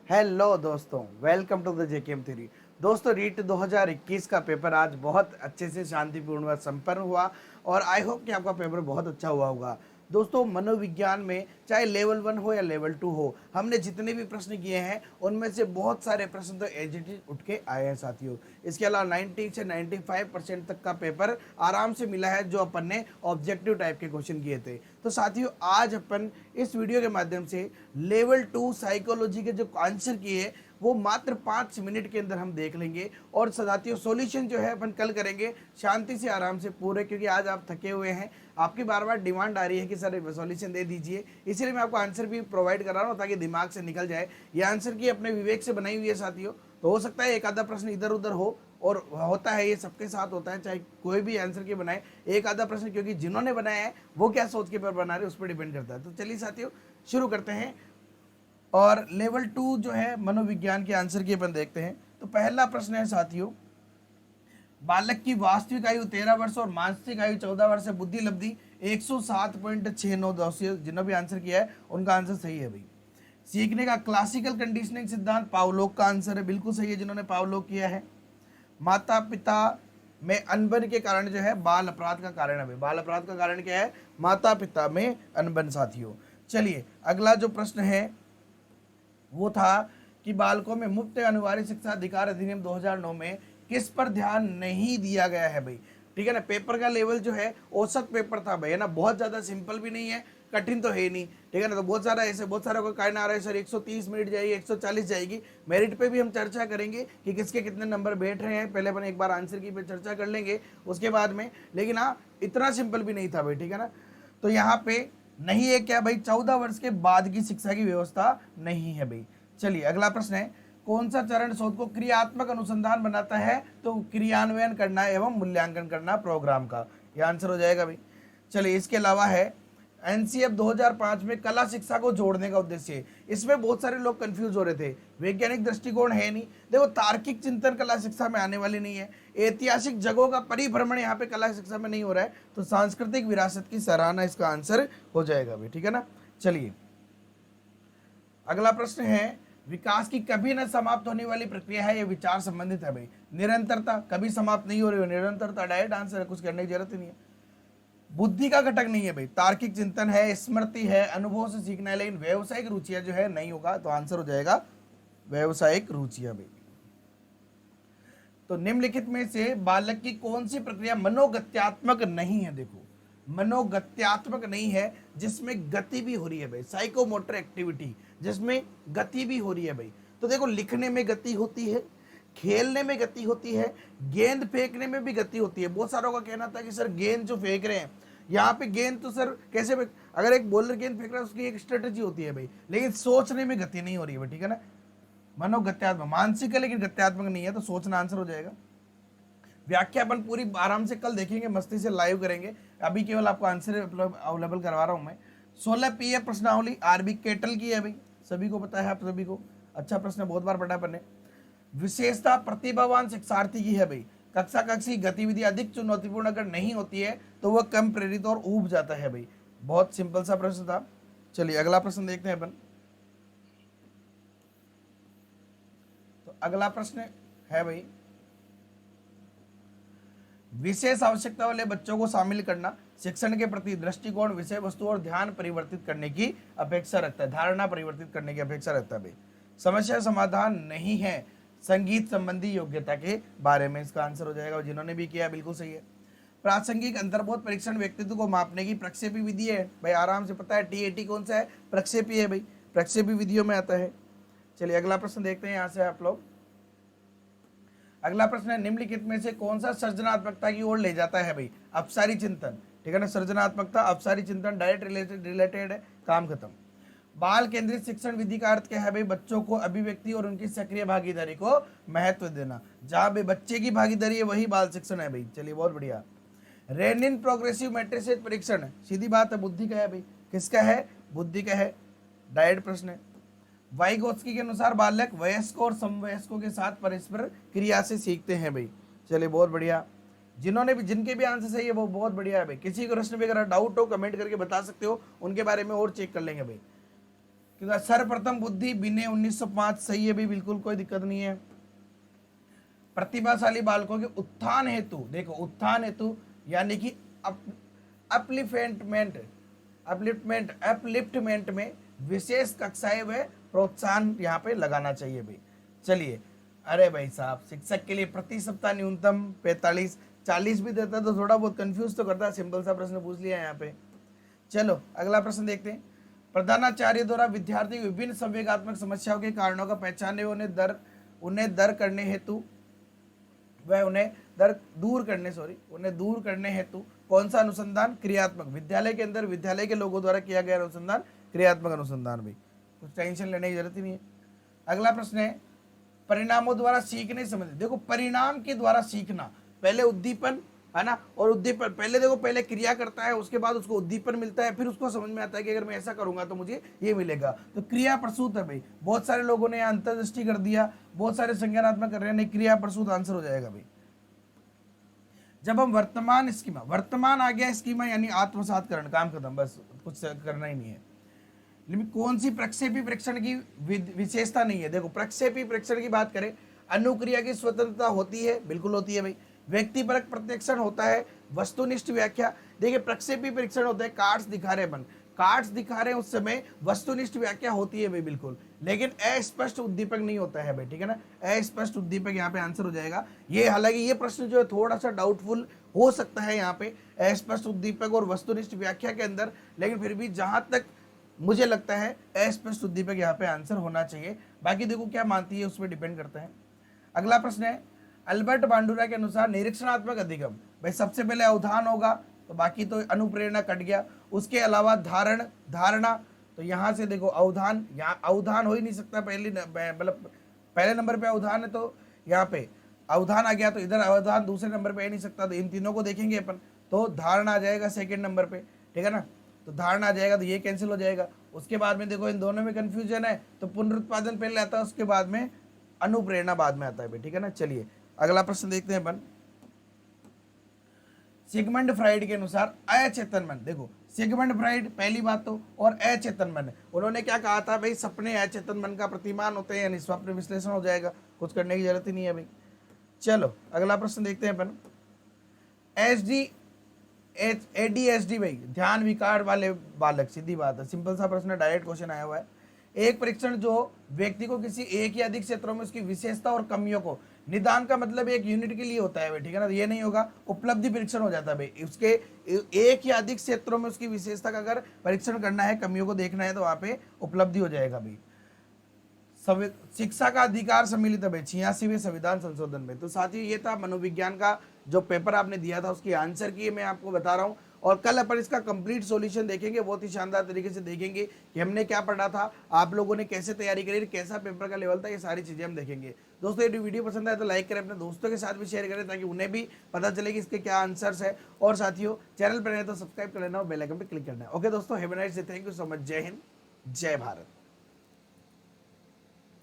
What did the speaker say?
Hello दोस्तों, welcome to the JKM theory. दोस्तों, रीट 2021 का पेपर आज बहुत अच्छे से शांतिपूर्ण व संपन्न हुआ और आई होप कि आपका पेपर बहुत अच्छा हुआ होगा। दोस्तों, मनोविज्ञान में चाहे लेवल 1 हो या लेवल 2 हो, हमने जितने भी प्रश्न किए हैं उनमें से बहुत सारे प्रश्न तो एज इट इज उठ के आए हैं साथियों। इसके अलावा 90 से 95% तक का पेपर आराम से मिला है जो अपन ने ऑब्जेक्टिव टाइप के क्वेश्चन किए थे। तो साथियों, आज अपन इस वीडियो के माध्यम से लेवल 2 साइकोलॉजी के जो आंसर किए वो मात्र 5 मिनट के अंदर हम देख लेंगे और साथियों सॉल्यूशन जो है अपन कल करेंगे शांति से आराम से पूरे, क्योंकि आज आप थके हुए हैं, आपकी बार बार डिमांड आ रही है कि सर सॉल्यूशन दे दीजिए, इसलिए मैं आपको आंसर भी प्रोवाइड कर रहा हूँ ताकि दिमाग से निकल जाए। ये आंसर की अपने विवेक से बनाई हुई है साथियों, तो हो सकता है एक आधा प्रश्न इधर उधर हो, और होता है, ये सबके साथ होता है, चाहे कोई भी आंसर की बनाए एक आधा प्रश्न, क्योंकि जिन्होंने बनाया है वो क्या सोच के पर बना रहे उस पर डिपेंड करता है। तो चलिए साथियों शुरू करते हैं और लेवल 2 जो है मनोविज्ञान के आंसर की अपन देखते हैं। तो पहला प्रश्न है साथियों, बालक की वास्तविक आयु 13 वर्ष और मानसिक आयु 14 वर्ष है, बुद्धि लब्धि 107.69। दोस्तों, जिन्होंने भी आंसर किया है उनका आंसर सही है भाई। सीखने का क्लासिकल कंडीशनिंग सिद्धांत पावलोक का आंसर है, बिल्कुल सही है जिन्होंने पावलोक किया है। माता पिता में अनबन के कारण जो है बाल अपराध का कारण है भाई। बाल अपराध का कारण क्या है? माता पिता में अनबन साथियों। चलिए अगला जो प्रश्न है वो था कि बालकों में मुफ्त अनिवार्य शिक्षा अधिकार अधिनियम 2009 में किस पर ध्यान नहीं दिया गया है भाई। ठीक है ना, पेपर का लेवल जो है औसत पेपर था भाई, है ना, बहुत ज्यादा सिंपल भी नहीं है, कठिन तो है नहीं, ठीक है ना। तो बहुत सारा ऐसे बहुत सारा कोई कारण आ रहा है सर 130 मिनट जाएगी, 140 जाएगी। मेरिट पे भी हम चर्चा करेंगे कि किसके कितने नंबर बैठ रहे हैं, पहले अपन एक बार आंसर की पे चर्चा कर लेंगे उसके बाद में, लेकिन हाँ इतना सिंपल भी नहीं था भाई, ठीक है ना। तो यहाँ पे नहीं है क्या भाई, 14 वर्ष के बाद की शिक्षा की व्यवस्था नहीं है भाई। चलिए अगला प्रश्न है, कौन सा चरण शोध को क्रियात्मक अनुसंधान बनाता है? तो क्रियान्वयन करना एवं मूल्यांकन करना प्रोग्राम का, यह आंसर हो जाएगा भाई। चलिए इसके अलावा है एनसीएफ 2005 में कला शिक्षा को जोड़ने का उद्देश्य है। इसमें बहुत सारे लोग कंफ्यूज हो रहे थे, वैज्ञानिक दृष्टिकोण है नहीं, देखो तार्किक चिंतन कला शिक्षा में आने वाली नहीं है, ऐतिहासिक जगहों का परिभ्रमण यहाँ पे कला शिक्षा में नहीं हो रहा है, तो सांस्कृतिक विरासत की सराहना इसका आंसर हो जाएगा भाई, ठीक है ना। चलिए अगला प्रश्न है, विकास की कभी न समाप्त होने वाली प्रक्रिया है, ये विचार संबंधित है भाई। निरंतरता कभी समाप्त नहीं हो रही हो, निरंतरता डायरेक्ट आंसर है, कुछ करने की जरूरत ही नहीं है। बुद्धि का घटक नहीं है भाई, तार्किक चिंतन है, स्मृति है, अनुभव से सीखना है, लेकिन व्यवसायिक रुचियां जो है नहीं होगा, तो आंसर हो जाएगा व्यवसायिक रुचियां भाई। तो निम्नलिखित में से बालक की कौन सी प्रक्रिया मनोगत्यात्मक नहीं है? देखो मनोगत्यात्मक नहीं है जिसमें गति भी हो रही है भाई, साइकोमोटर एक्टिविटी जिसमें गति भी हो रही है भाई। तो देखो लिखने में गति होती है, खेलने में गति होती है, गेंद फेंकने में भी गति होती है। बहुत सारों का कहना था कि सर गेंद जो फेंक रहे हैं यहाँ पे, गेंद तो सर कैसे अगर एक बॉलर गेंद फेंक रहा है उसकी एक स्ट्रेटेजी होती है भाई, लेकिन सोचने में गति नहीं हो रही है, ठीक है ना। मनोगत्यात्मक मानसिक है लेकिन गत्यात्मक नहीं है, तो सोचना आंसर हो जाएगा। व्याख्या अपन पूरी आराम से कल देखेंगे, मस्ती से लाइव करेंगे, अभी केवल आपको आंसर अवेलेबल करवा रहा हूं मैं। 16 पीएफ प्रश्नावली आरबी केटल की है भाई, सभी को पता है, आप सभी को अच्छा प्रश्न बहुत बार पढ़ा अपन ने। विशेषता प्रतिभावान शिक्षार्थी की है भाई, कक्षा कक्षी गतिविधि अधिक चुनौतीपूर्ण अगर नहीं होती है तो वह कम प्रेरित और ऊब जाता है भाई। बहुत सिंपल सा प्रश्न था। चलिए अगला प्रश्न देखते हैं अपन। तो अगला प्रश्न है भाई, विशेष आवश्यकता वाले बच्चों को शामिल करना शिक्षण के प्रति दृष्टिकोण, विषय वस्तु और ध्यान परिवर्तित करने की अपेक्षा रखता है, धारणा परिवर्तित करने की अपेक्षा रखता है भाई। समस्या समाधान नहीं है, संगीत संबंधी योग्यता के बारे में, इसका आंसर हो जाएगा। जिन्होंने भी किया बिल्कुल सही है। प्रासंगिक अंतर्बोध परीक्षण व्यक्तित्व को मापने की प्रक्षेपी विधि है भाई, आराम से पता है, टीएटी कौन सा है? प्रक्षेपी है भाई, प्रक्षेपी विधियों में आता है। चलिए अगला प्रश्न देखते हैं यहाँ से आप लोग। अगला प्रश्न है, निम्नलिखित में से कौन सा सृजनात्मकता की ओर ले जाता है भाई? अपसारी चिंतन, ठीक है ना, सृजनात्मकता अपसारी चिंतन डायरेक्ट रिलेटेड है, काम खत्म। बाल केंद्रित शिक्षण विधि का अर्थ क्या है भाई? बच्चों को अभिव्यक्ति और उनकी सक्रिय भागीदारी को महत्व देना, जहां भाई बच्चे की भागीदारी है वही बाल शिक्षण है भाई। चलिए बहुत बढ़िया। रेनिन प्रोग्रेसिव मैट्रिसेस परीक्षण, सीधी बात है, बुद्धि का है भाई, किसका है? बुद्धि का है, डायरेक्ट प्रश्न है। वाइगोत्स्की के अनुसार बालक वयस्कों और समवयस्कों के साथ परस्पर क्रिया से सीखते हैं भाई। चलिए बहुत बढ़िया, जिन्होंने भी जिनके भी आंसर सही है वो बहुत बढ़िया है भाई। किसी को प्रश्न में अगर डाउट हो कमेंट करके बता सकते हो, उनके बारे में और चेक कर लेंगे भाई। क्योंकि सर्वप्रथम बुद्धि बिने 1905 सही है भी, बिल्कुल कोई दिक्कत नहीं है। प्रतिभाशाली बालकों के उत्थान हेतु, देखो उत्थान हेतु यानी कि अपलिफ्टमेंट अपलिफ्टमेंट में विशेष कक्षाएं व प्रोत्साहन यहाँ पे लगाना चाहिए भाई। चलिए, अरे भाई साहब, शिक्षक के लिए प्रति सप्ताह न्यूनतम 45, 40 भी देता तो थोड़ा बहुत कंफ्यूज तो करता है। सिंपल सा प्रश्न पूछ लिया यहाँ पे। चलो अगला प्रश्न देखते हैं। प्रधानाचार्य द्वारा विद्यार्थी की विभिन्न संवेगात्मक समस्याओं के कारणों का पहचानने, उन्हें दूर करने हेतु कौन सा अनुसंधान क्रियात्मक, विद्यालय के अंदर विद्यालय के लोगों द्वारा किया गया अनुसंधान क्रियात्मक अनुसंधान भी, कुछ टेंशन लेने की जरूरत ही नहीं है। अगला प्रश्न है परिणामों द्वारा सीखने संबंधित। देखो परिणाम के द्वारा सीखना, पहले उद्दीपन है ना, और उद्दीपन पहले क्रिया करता है, उसके बाद उसको उद्दीपन मिलता है, फिर उसको समझ में आता है कि अगर मैं ऐसा करूंगा तो मुझे ये मिलेगा। तो क्रिया प्रसूत है भाई। बहुत सारे लोगों ने यहाँ अंतर्दृष्टि कर दिया, बहुत सारे संज्ञानात्मक कर रहे हैं, नहीं क्रिया प्रसूत आंसर हो जाएगा भाई। जब हम वर्तमान आ गया स्कीमा यानी आत्मसातकरण, काम खत्म, बस कुछ करना ही नहीं है। लेकिन कौन सी प्रक्षेपी प्रेक्षण की विशेषता नहीं है? देखो प्रक्षेपी प्रेक्षण की बात करें, अनुक्रिया की स्वतंत्रता होती है, बिल्कुल होती है भाई। व्यक्तिपरक प्रत्यक्षण होता है, वस्तुनिष्ठ व्याख्या। देखिए प्रक्षेपी परीक्षण होता है, कार्ड्स दिखा रहे हैं उस समय वस्तुनिष्ठ व्याख्या होती है भाई बिल्कुल, लेकिन अस्पष्ट उद्दीपक नहीं होता है भाई, ठीक है ना। अस्पष्ट उद्दीपक यहाँ पे आंसर हो जाएगा। ये हालांकि ये प्रश्न जो है थोड़ा सा डाउटफुल हो सकता है यहाँ पे अस्पष्ट उद्दीपक और वस्तुनिष्ठ व्याख्या के अंदर, लेकिन फिर भी जहां तक मुझे लगता है अस्पष्ट उद्दीपक यहाँ पे आंसर होना चाहिए। बाकी देखो क्या मानती है, उस पर डिपेंड करता है। अगला प्रश्न है अल्बर्ट बांडुरा के अनुसार निरीक्षणात्मक अधिगम, भाई सबसे पहले अवधान होगा, तो बाकी तो अनुप्रेरणा कट गया। उसके अलावा धारणा, तो यहाँ से देखो अवधान, यहाँ अवधान हो ही नहीं सकता, पहले नंबर पे अवधान है, तो यहाँ पे अवधान आ गया, तो इधर अवधान दूसरे नंबर पे आ नहीं सकता, तो इन तीनों को देखेंगे अपन, तो धारणा आ जाएगा सेकेंड नंबर पे, ठीक है ना। तो धारणा आ जाएगा, तो ये कैंसिल हो जाएगा। उसके बाद में देखो इन दोनों में कंफ्यूजन है, तो पुनरुत्पादन पहले आता है, उसके बाद में अनुप्रेरणा बाद में आता है, ठीक है ना। चलिए अगला प्रश्न देखते हैं अपन। सिगमंड फ्राइड के अनुसार अचेतन मन, देखो सिगमंड फ्राइड पहली बात तो, और अचेतन मन, उन्होंने क्या कहा था भाई, सपने अचेतन मन का प्रतिमान होते हैं, यानी स्वप्न विश्लेषण हो जाएगा, कुछ करने की जरूरत ही नहीं है भाई। चलो अगला प्रश्न देखते हैं अपन। ADHD भाई, ध्यान विकार वाले बालक, सीधी बात है, सिंपल सा प्रश्न, डायरेक्ट क्वेश्चन आया हुआ है। एक परीक्षण जो व्यक्ति को किसी एक या अधिक क्षेत्रों में उसकी विशेषता और कमियों को, निदान का मतलब एक यूनिट के लिए होता है भाई, ठीक है ना, ये नहीं होगा। उपलब्धि परीक्षण हो जाता है भाई, उसके एक या अधिक क्षेत्रों में उसकी विशेषता का अगर परीक्षण करना है, कमियों को देखना है, तो वहां पे उपलब्धि हो जाएगा भाई। शिक्षा का अधिकार सम्मिलित है 86वें संविधान संशोधन में। तो साथियों ये था मनोविज्ञान का जो पेपर आपने दिया था, उसकी आंसर की मैं आपको बता रहा हूँ, और कल अपन इसका कंप्लीट सॉल्यूशन देखेंगे, बहुत ही शानदार तरीके से देखेंगे कि हमने क्या पढ़ा था, आप लोगों ने कैसे तैयारी करी, कैसा पेपर का लेवल था, ये सारी चीजें हम देखेंगे। दोस्तों ये वीडियो पसंद आए तो लाइक करें, अपने दोस्तों के साथ भी शेयर करें, ताकि उन्हें भी पता चले कि इसके क्या आंसर्स है। और साथियों चैनल पर रहे तो सब्सक्राइब कर लेना और बेल आइकन पर क्लिक करना है। ओके दोस्तों, have a nice day, thank you so much, जय हिंद, जय भारत।